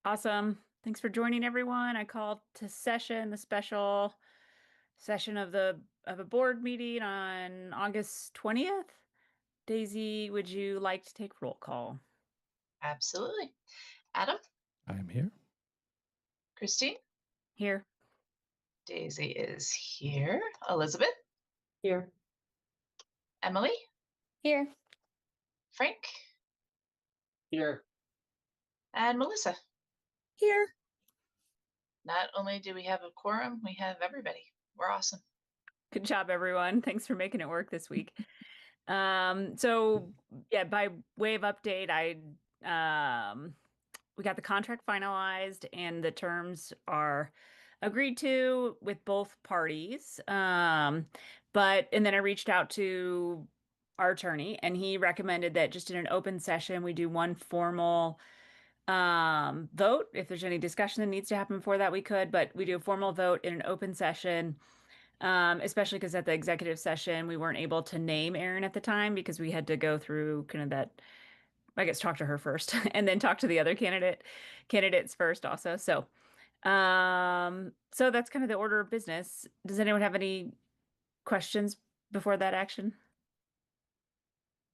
Awesome. Thanks for joining everyone. I called to session the special session of a board meeting on August 20th. Daisy, would you like to take roll call? Absolutely. Adam, I'm here. Christine, Here. Daisy is here. Elizabeth, Here. Emily, Here. Frank, Here. and Melissa. Here. Not only do we have a quorum, we have everybody. We're awesome. Good job, everyone. Thanks for making it work this week. So yeah, by way of update, we got the contract finalized and the terms are agreed to with both parties. And then I reached out to our attorney and he recommended that just in an open session we do one formal vote. If there's any discussion that needs to happen before that, we could, but we do a formal vote in an open session. Especially because at the executive session, we weren't able to name Erin at the time because we had to go through kind of that, I guess, talk to her first and then talk to the other candidates first also. So that's kind of the order of business. Does anyone have any questions before that action?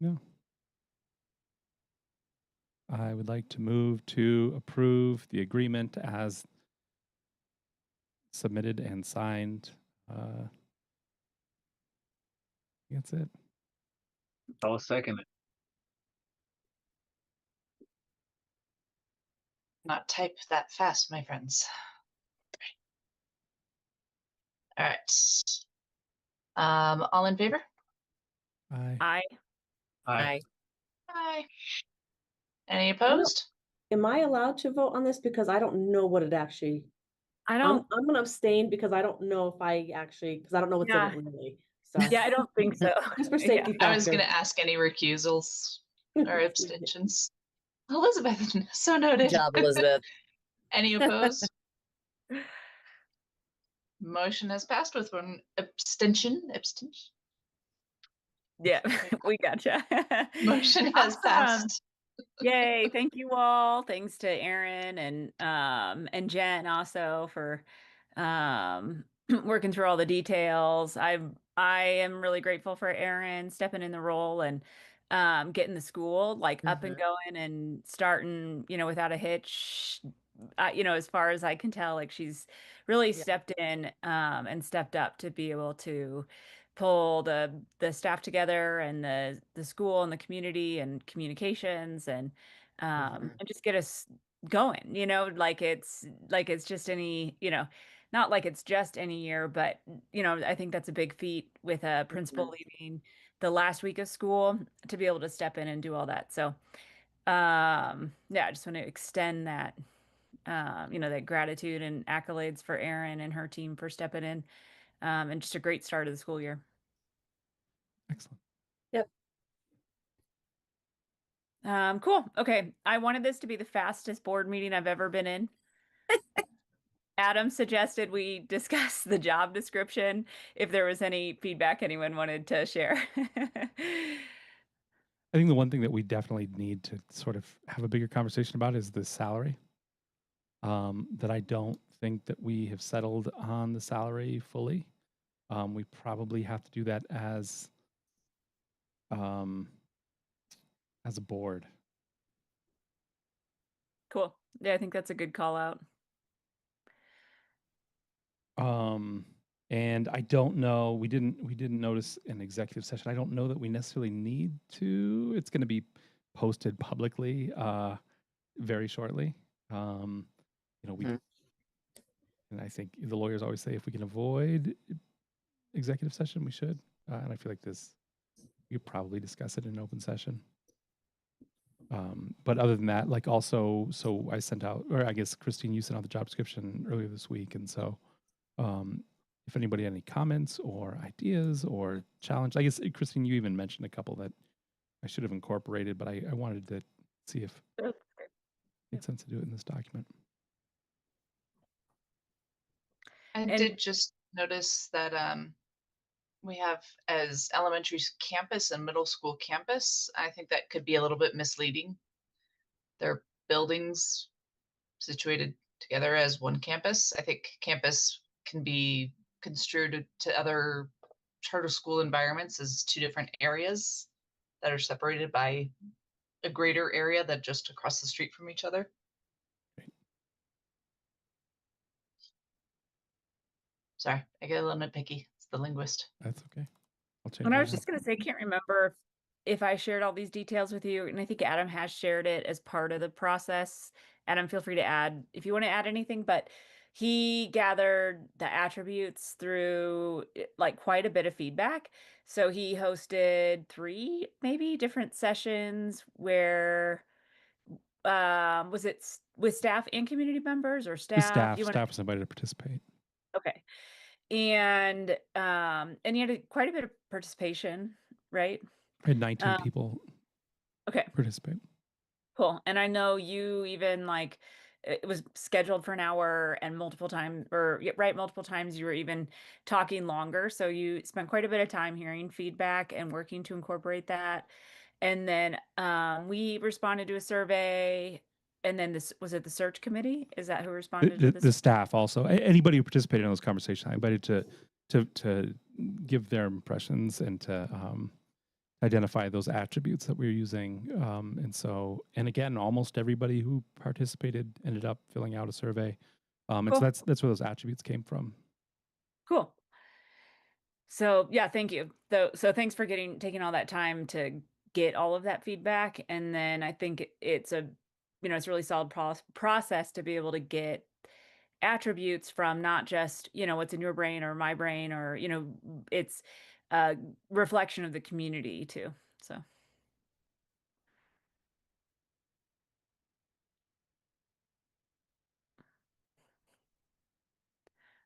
No. I would like to move to approve the agreement as submitted and signed. That's it. I'll second it. Not type that fast, my friends. All right. All in favor? Aye. Aye. Aye. Any opposed? Am I allowed to vote on this? Because I don't know what it actually, I I'm don't, gonna abstain because I don't know if I actually, because I don't know what's in Yeah. it really. So yeah, I don't think so. just for Yeah. safety I was factor. going to ask any recusals or abstentions. Elizabeth, so noted. Good job, Elizabeth. Any opposed? Motion has passed with one abstention. Abstention. Yeah, we gotcha. Motion has Awesome. passed. Yay, thank you all. Thanks to Aaron and Jen also for working through all the details. I am really grateful for Aaron stepping in the role and getting the school like up and going and starting, without a hitch. As far as I can tell, like she's really stepped in and stepped up to be able to pull the staff together and the school and the community and communications and just get us going, like it's just any, not like it's just any year, but I think that's a big feat with a principal leaving the last week of school to be able to step in and do all that. So yeah, I just want to extend that that gratitude and accolades for Erin and her team for stepping in and just a great start of the school year. Excellent. Yep. Cool. Okay. I wanted this to be the fastest board meeting I've ever been in. Adam suggested we discuss the job description if there was any feedback anyone wanted to share. I think the one thing that we definitely need to sort of have a bigger conversation about is the salary. That I don't think that we have settled on the salary fully. We probably have to do that as a board. Cool. Yeah, I think that's a good call out. And I don't know, we didn't notice an executive session. I don't know that we necessarily need to. It's going to be posted publicly very shortly. And I think the lawyers always say if we can avoid executive session, we should. And I feel like we could probably discuss it in open session. But other than that, like also, so I sent out, or I guess Christine, you sent out the job description earlier this week. And so if anybody had any comments or ideas or challenge, I guess, Christine, you even mentioned a couple that I should have incorporated, but I wanted to see if it made sense to do it in this document. I did just notice that we have as elementary campus and middle school campus. I think that could be a little bit misleading. Their buildings situated together as one campus. I think campus can be construed to other charter school environments as two different areas that are separated by a greater area that just across the street from each other. Sorry, I get a little nitpicky. It's the linguist. That's okay. I'll change And I it was just now. going to say, I can't remember if I shared all these details with you, and I think Adam has shared it as part of the process. Adam, feel free to add if you want to add anything, but he gathered the attributes through like quite a bit of feedback. So he hosted 3 maybe different sessions where was it with staff and community members or The staff? Do you want staff was invited to participate. Okay. And you had quite a bit of participation, right? I had 19 Um, people okay, participate. cool. And I know you even like it was scheduled for an hour and multiple times multiple times you were even talking longer. So you spent quite a bit of time hearing feedback and working to incorporate that. And then we responded to a survey. And then this was it the search committee? Is that who responded to this? The staff also. Anybody who participated in those conversations, I invited to give their impressions and to identify those attributes that we were using. And again, almost everybody who participated ended up filling out a survey. And so Cool. that's where those attributes came from. Cool. So yeah, thank you. So thanks for taking all that time to get all of that feedback. And then I think it's it's a really solid process to be able to get attributes from not just, what's in your brain or my brain or, it's a reflection of the community too. So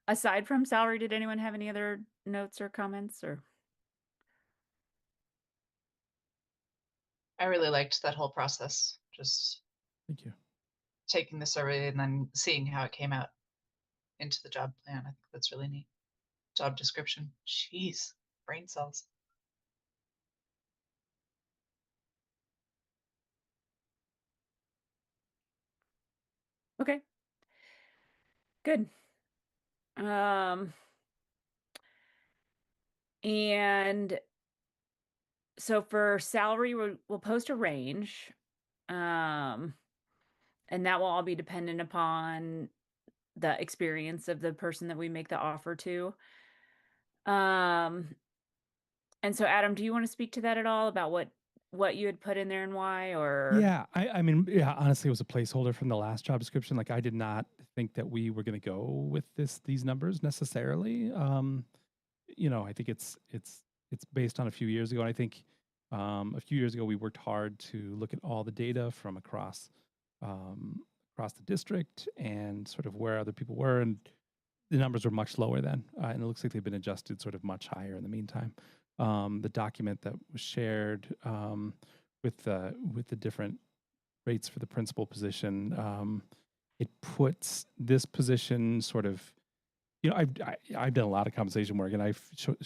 aside from salary, did anyone have any other notes or comments or? I really liked that whole process. Just Thank you. taking the survey and then seeing how it came out into the job plan. I think that's really neat. Job description. Jeez, brain cells. Okay. Good. And so for salary, we'll post a range. And that will all be dependent upon the experience of the person that we make the offer to. Um, and so Adam, do you want to speak to that at all about what you had put in there and why or Yeah, I mean, yeah, honestly, it was a placeholder from the last job description. Like I did not think that we were going to go with these numbers necessarily. I think it's based on a few years ago. And I think a few years ago we worked hard to look at all the data from across the district and sort of where other people were, and the numbers were much lower then, and it looks like they've been adjusted sort of much higher in the meantime. The document that was shared with the different rates for the principal position, it puts this position sort of, I've done a lot of compensation work, and I feel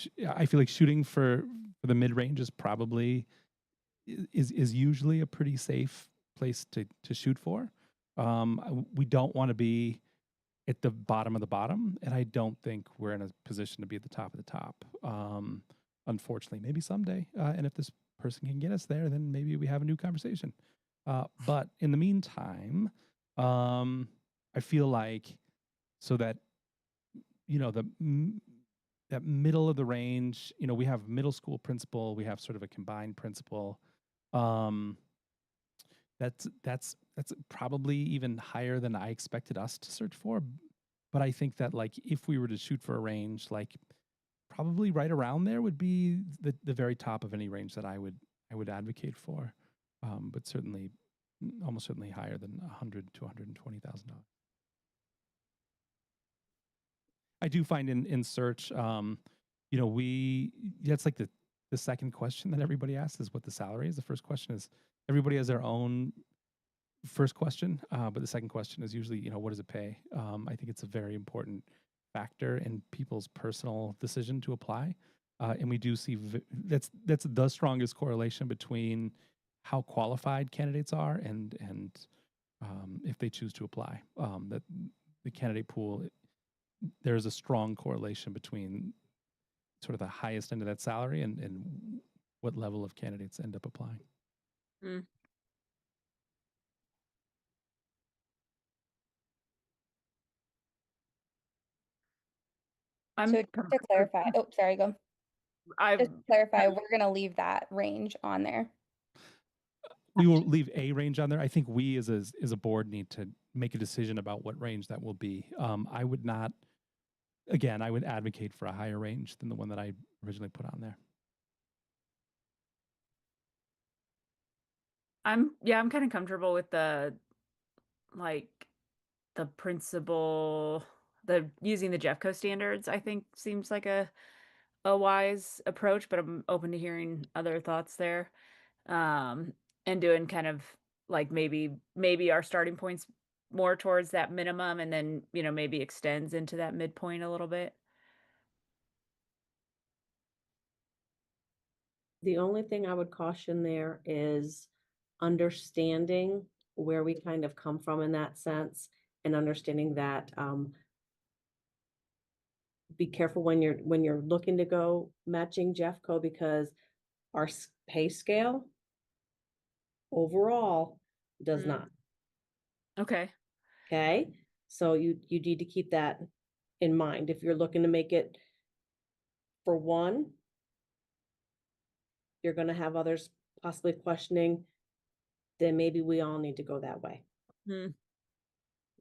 like shooting for the mid range is probably is usually a pretty safe place to shoot for. We don't want to be at the bottom of the bottom, and I don't think we're in a position to be at the top of the top. Unfortunately, maybe someday, and if this person can get us there, then maybe we have a new conversation. But in the meantime, I feel like so that that middle of the range, we have middle school principal, we have sort of a combined principal. That's probably even higher than I expected us to search for. But I think that like if we were to shoot for a range, like probably right around there would be the very top of any range that I would advocate for. But certainly, almost certainly higher than $100,000 to $120,000. I do find in search, that's like the second question that everybody asks is what the salary is. The first question is everybody has their own first question, but the second question is usually, what does it pay? I think it's a very important factor in people's personal decision to apply. And we do see that's the strongest correlation between how qualified candidates are and if they choose to apply. That the candidate pool, there's a strong correlation between sort of the highest end of that salary and what level of candidates end up applying. Mm. I'm So just to clarify, oh, sorry, go. I Just to clarify, we're gonna leave that range on there. We will leave a range on there. I think we as a board need to make a decision about what range that will be. I would not, again, I would advocate for a higher range than the one that I originally put on there. I'm kind of comfortable with the like the principal, the using the Jeffco standards, I think seems like a wise approach, but I'm open to hearing other thoughts there. Um, and doing kind of like maybe our starting points more towards that minimum and then, maybe extends into that midpoint a little bit. The only thing I would caution there is understanding where we kind of come from in that sense and understanding that be careful when you're looking to go matching Jeffco because our pay scale overall does Mm. not. Okay. Okay, so you need to keep that in mind if you're looking to make it for one. You're going to have others possibly questioning. Then maybe we all need to go that way. Mm.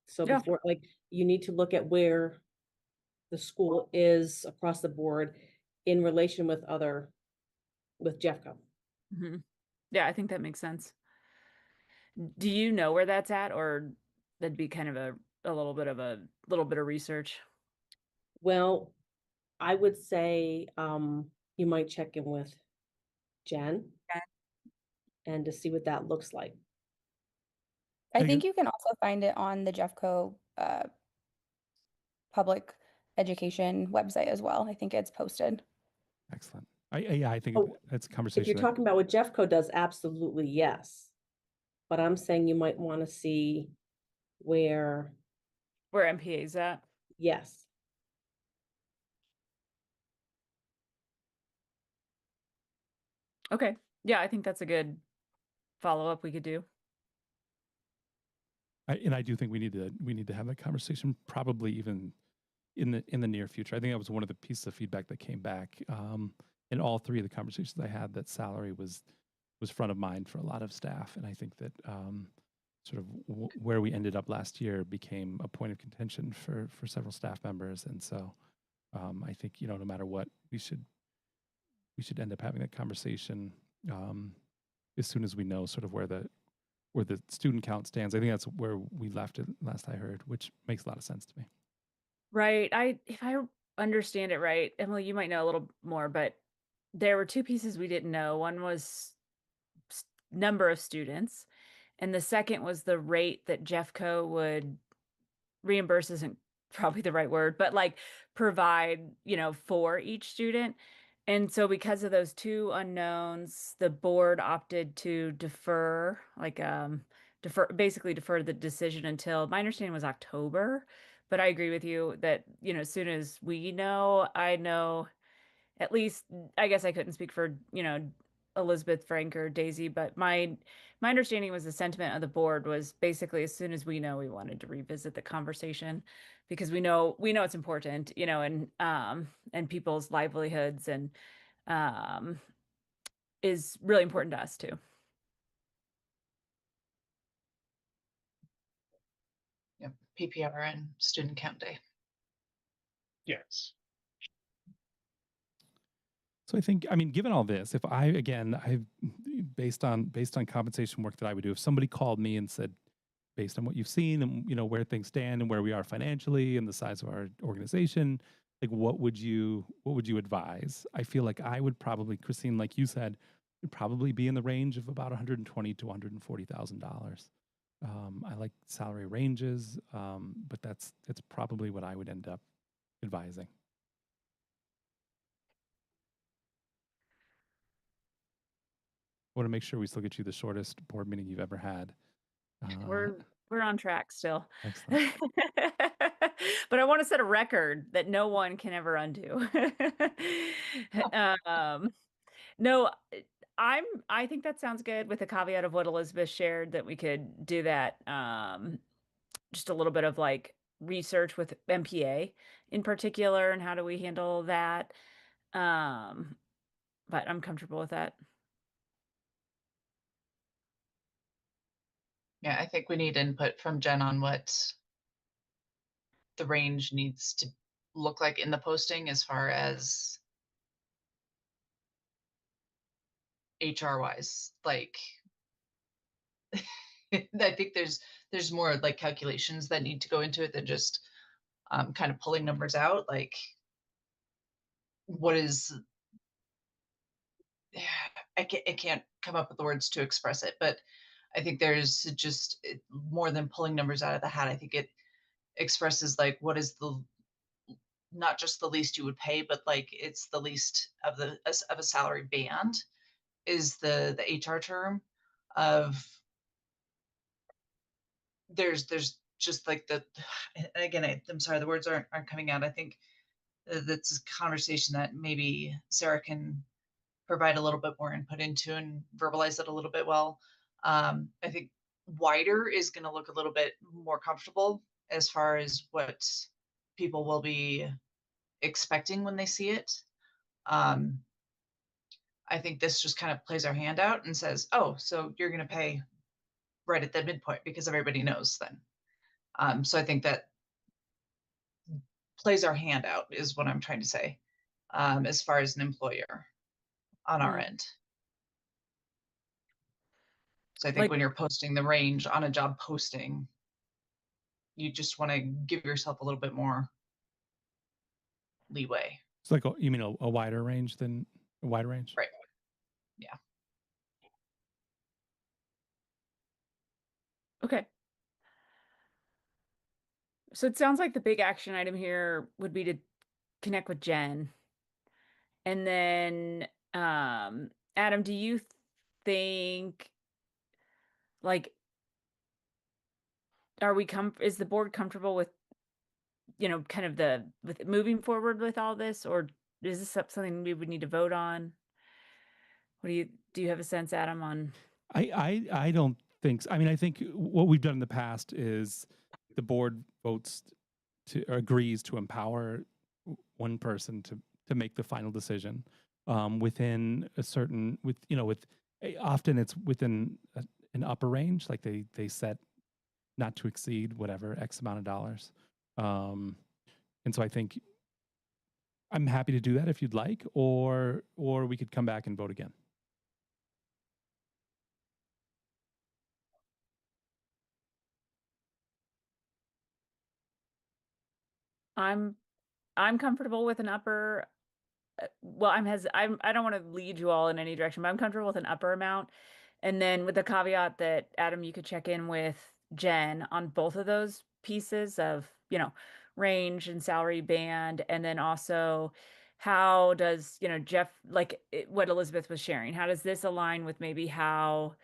So Yeah. before, like, you need to look at where the school is across the board in relation with Jeffco. Mhm. Yeah, I think that makes sense. Do you know where that's at, or that'd be kind of a little bit of research? Well, I would say you might check in with Jen Okay. and to see what that looks like. I think think you can also find it on the Jeffco public education website as well. I think it's posted. Excellent. I think Oh, that's a if conversation. you're talking about what Jeffco does, absolutely yes. But I'm saying you might want to see where, Where MPA is at? yes. Okay. Yeah, I think that's a good follow-up we could do. I do think we need to have that conversation probably even in the near future. I think that was one of the pieces of feedback that came back in all three of the conversations I had, that salary was front of mind for a lot of staff. And I think that sort of where we ended up last year became a point of contention for several staff members. And so I think, no matter what, we should end up having that conversation as soon as we know sort of where the student count stands. I think that's where we left it last I heard, which makes a lot of sense to me. Right. If I understand it right, Emily, you might know a little more, but there were two pieces we didn't know. One was number of students, and the second was the rate that Jeffco would reimburse isn't probably the right word, but like provide, for each student. And so because of those two unknowns, the board opted to basically defer the decision until, my understanding was October. But I agree with you that, as soon as we know, I know at least, I guess I couldn't speak for, Elizabeth, Frank, or Daisy, but my understanding was the sentiment of the board was basically as soon as we know, we wanted to revisit the conversation because we know it's important, and people's livelihoods and um is really important to us too. Yep. PPR and student count day. Yes. So I think, given all this, if based on compensation work that I would do, if somebody called me and said, based on what you've seen and where things stand and where we are financially and the size of our organization, like what would you advise? I feel like I would probably, Christine, like you said, would probably be in the range of about $120,000 to $140,000. I like salary ranges, but that's probably what I would end up advising. I want to make sure we still get you the shortest board meeting you've ever had. We're We're on track still. Excellent. But I want to set a record that no one can ever undo. um, no, I think that sounds good with the caveat of what Elizabeth shared that we could do that just a little bit of like research with MPA in particular and how do we handle that. Um, but I'm comfortable with that. Yeah, I think we need input from Jen on what the range needs to look like in the posting as far as HR wise. Like, I think there's more like calculations that need to go into it than just kind of pulling numbers out. Like, what is I can't come up with the words to express it, but I think there's just more than pulling numbers out of the hat. I think it expresses like what is the not just the least you would pay, but like it's the least of the of a salary band is the HR term of there's just like the and again I'm sorry the words aren't coming out. I think that's a conversation that maybe Sarah can provide a little bit more input into and verbalize it a little bit well. I think wider is going to look a little bit more comfortable as far as what people will be expecting when they see it. Um, I think this just kind of plays our hand out and says, oh, so you're going to pay right at the midpoint because everybody knows then. So I think that plays our hand out is what I'm trying to say as far as an employer on our Mm. end. So I think Like, when you're posting the range on a job posting, you just want to give yourself a little bit more leeway. It's like you mean a wider range than a wider range? Right. Yeah. okay. So it sounds like the big action item here would be to connect with Jen. And then, Adam, do you think like is the board comfortable with, kind of with moving forward with all this, or is this something we would need to vote on? Do you have a sense, Adam, on? I don't think so. I mean, I think what we've done in the past is the board votes or agrees to empower one person to make the final decision within a certain often it's within an upper range, like they set not to exceed whatever X amount of dollars. And so I think I'm happy to do that if you'd like, or we could come back and vote again. I'm comfortable with an upper. Well, I don't want to lead you all in any direction, but I'm comfortable with an upper amount. And then with the caveat that Adam, you could check in with Jen on both of those pieces of, range and salary band. And then also how does, Jeff, like what Elizabeth was sharing, how does this align with maybe how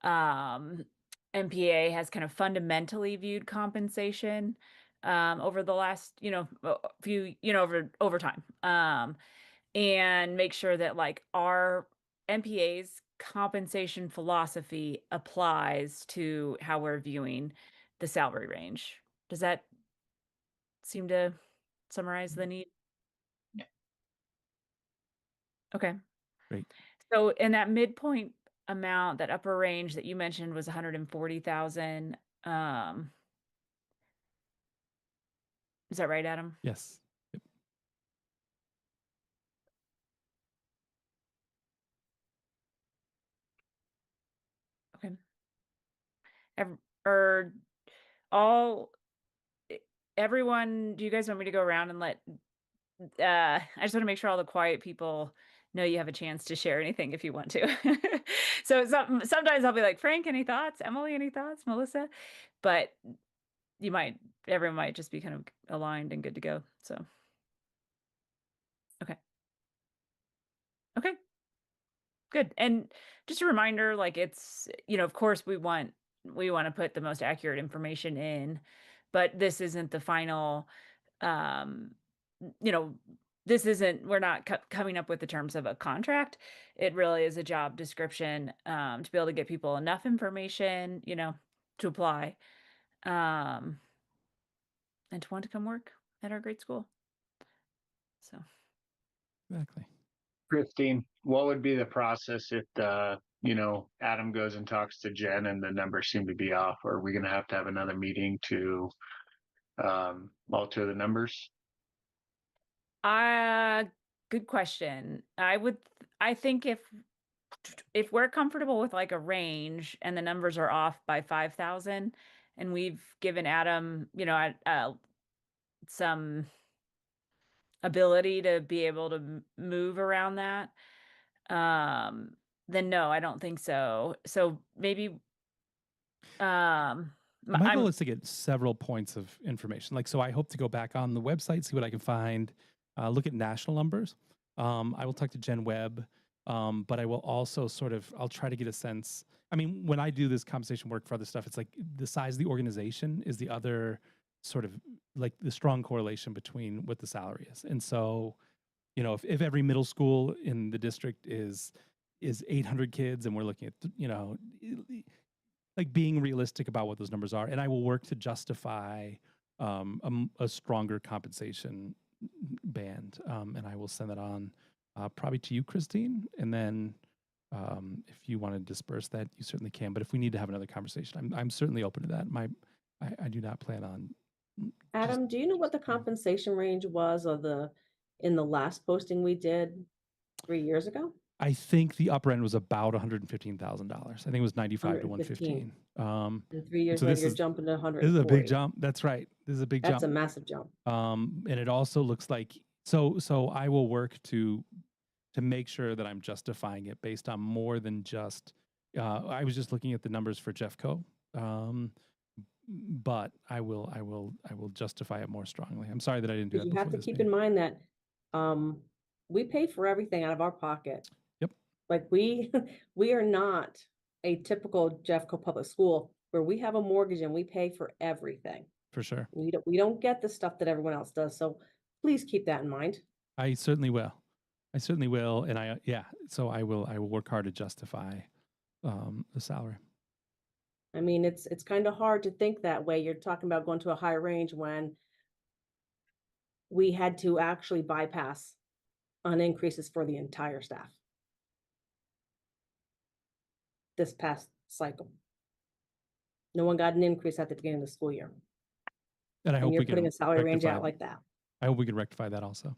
MPA has kind of fundamentally viewed compensation over the last, few, over time. And make sure that like our MPA's compensation philosophy applies to how we're viewing the salary range. Does that seem to summarize the need? Yeah. Okay. Great. So in that midpoint amount, that upper range that you mentioned was 140,000. Is that right, Adam? Yes. Yep. Okay. Or all everyone, do you guys want me to go around and let I just want to make sure all the quiet people know you have a chance to share anything if you want to. So sometimes I'll be like, Frank, any thoughts? Emily, any thoughts? Melissa? But everyone might just be kind of aligned and good to go. So, okay. Okay. Good. And just a reminder, like of course we want want to put the most accurate information in, but this isn't the final, um, you know, we're not coming up with the terms of a contract. It really is a job description, to be able to get people enough information, to apply, um, and to want to come work at our great school. So. Exactly. Christine, what would be the process if Adam goes and talks to Jen and the numbers seem to be off? Are we going to have another meeting to alter the numbers? Good question. I think if we're comfortable with like a range and the numbers are off by 5,000 and we've given Adam, some ability to be able to move around that, then no, I don't think so. So maybe, My goal I'm is to get several points of information. Like, so I hope to go back on the website, see what I can find, look at national numbers. I will talk to Jen Webb, but I will also I'll try to get a sense. I mean, when I do this compensation work for other stuff, it's like the size of the organization is the other sort of like the strong correlation between what the salary is. And so, if every middle school in the district is 800 kids and we're looking at, like being realistic about what those numbers are, and I will work to justify a stronger compensation band, and I will send that on probably to you, Christine, and then if you want to disperse that, you certainly can. But if we need to have another conversation, I'm certainly open to that. I do not plan on. Adam, do you know what the compensation range was in the last posting we did 3 years ago? I think the upper end was about $115,000. I think it was 95 to 115. 115. And 3 years so later, this you're is jumping to this is 140. a big jump. That's right. This is a big That's a jump. massive jump. And it also looks like so I will work to make sure that I'm justifying it based on more than just. I was just looking at the numbers for Jeffco, but I will justify it more strongly. I'm sorry that I didn't do that You before have to this keep meeting. in mind that we pay for everything out of our pocket. Yep. Like we are not a typical Jeffco public school where we have a mortgage and we pay for everything. For sure. We don't get the stuff that everyone else does. So please keep that in mind. I certainly will. And so I will work hard to justify the salary. I mean, it's kind of hard to think that way. You're talking about going to a higher range when we had to actually bypass on increases for the entire staff this past cycle. No one got an increase at the beginning of the school year. And I hope you're we can putting a salary range rectify out like that. I hope we can rectify that also.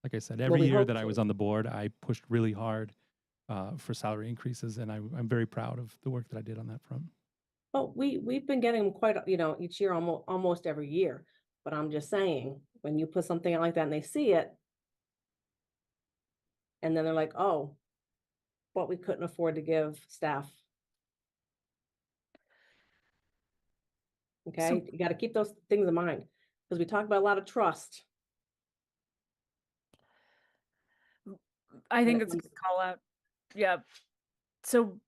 Like I said, Well, every we year hope that I was to. on the board, I pushed really hard for salary increases, and I'm very proud of the work that I did on that front. Well, we've been getting them quite, each year, almost every year. But I'm just saying, when you put something out like that and they see it, and then they're like, oh, but we couldn't afford to give staff. Okay, So- you got to keep those things in mind because we talk about a lot of trust. I think When it it's a comes- good call out. Yeah. So,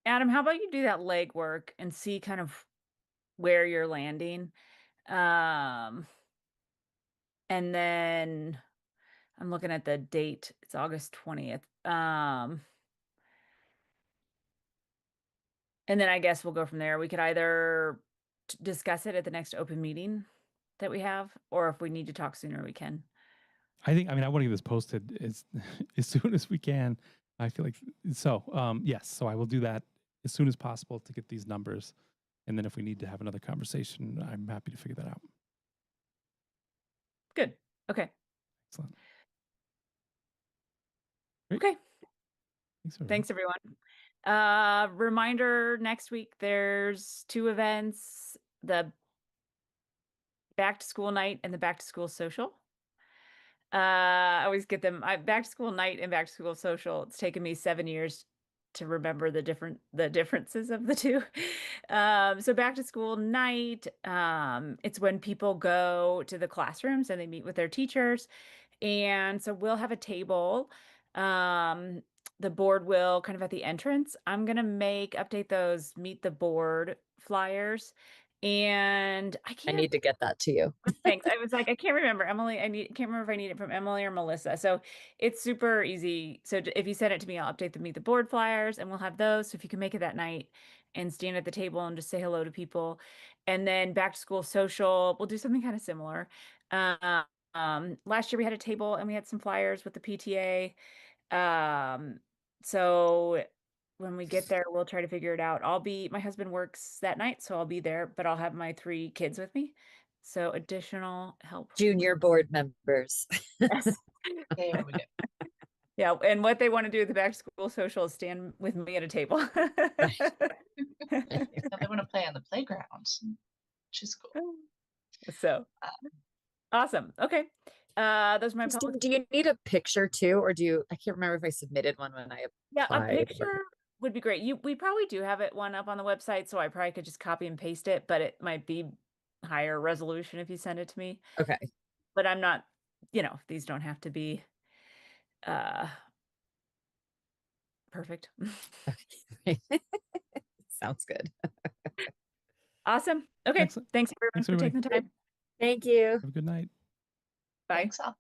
Adam, how about you do that legwork and see kind of where you're landing? And then I'm looking at the date. It's August 20th. And then I guess we'll go from there. We could either discuss it at the next open meeting that we have, or if we need to talk sooner, we can. I want to get this posted as soon as we can. I feel like so. Yes, so I will do that as soon as possible to get these numbers, and then if we need to have another conversation, I'm happy to figure that out. Good. Okay. Excellent. Great. Okay. Thanks, everyone. Thanks, everyone. Reminder, next week there's 2 events, the back to school night and the back to school social. I always get them. Back to school night and back to school social. It's taken me 7 years to remember the differences of the two. So back to school night, it's when people go to the classrooms and they meet with their teachers. And so we'll have a table the board will kind of at the entrance, I'm gonna update those meet the board flyers. And I I can't, need to get that to you. thanks. I was like, I can't remember. Can't remember if I need it from Emily or Melissa. So it's super easy. So if you send it to me, I'll update the meet the board flyers and we'll have those. So if you can make it that night and stand at the table and just say hello to people. And then back to school social, we'll do something kind of similar. Last year we had a table and we had some flyers with the PTA. So when we get there, we'll try to figure it out. My husband works that night, so I'll be there, but I'll have my 3 kids with me. So additional help. Junior board members. Yes. There we go. Yeah, and what they want to do at the back to school social is stand with me at a table. Now they want to play on the playground, which is cool. So awesome. Okay. Those are my Kristen, policies. do you need a picture too, or I can't remember if I submitted one when I Yeah, a applied. picture would be great. We probably do have one up on the website, so I probably could just copy and paste it, but it might be higher resolution if you send it to me. Okay. But I'm not, these don't have to be perfect. Okay. Sounds good. Awesome. Okay. Excellent. Thanks everyone Thanks, for everybody. taking the time. Thank you. Have a good night. Bye. Thanks, all.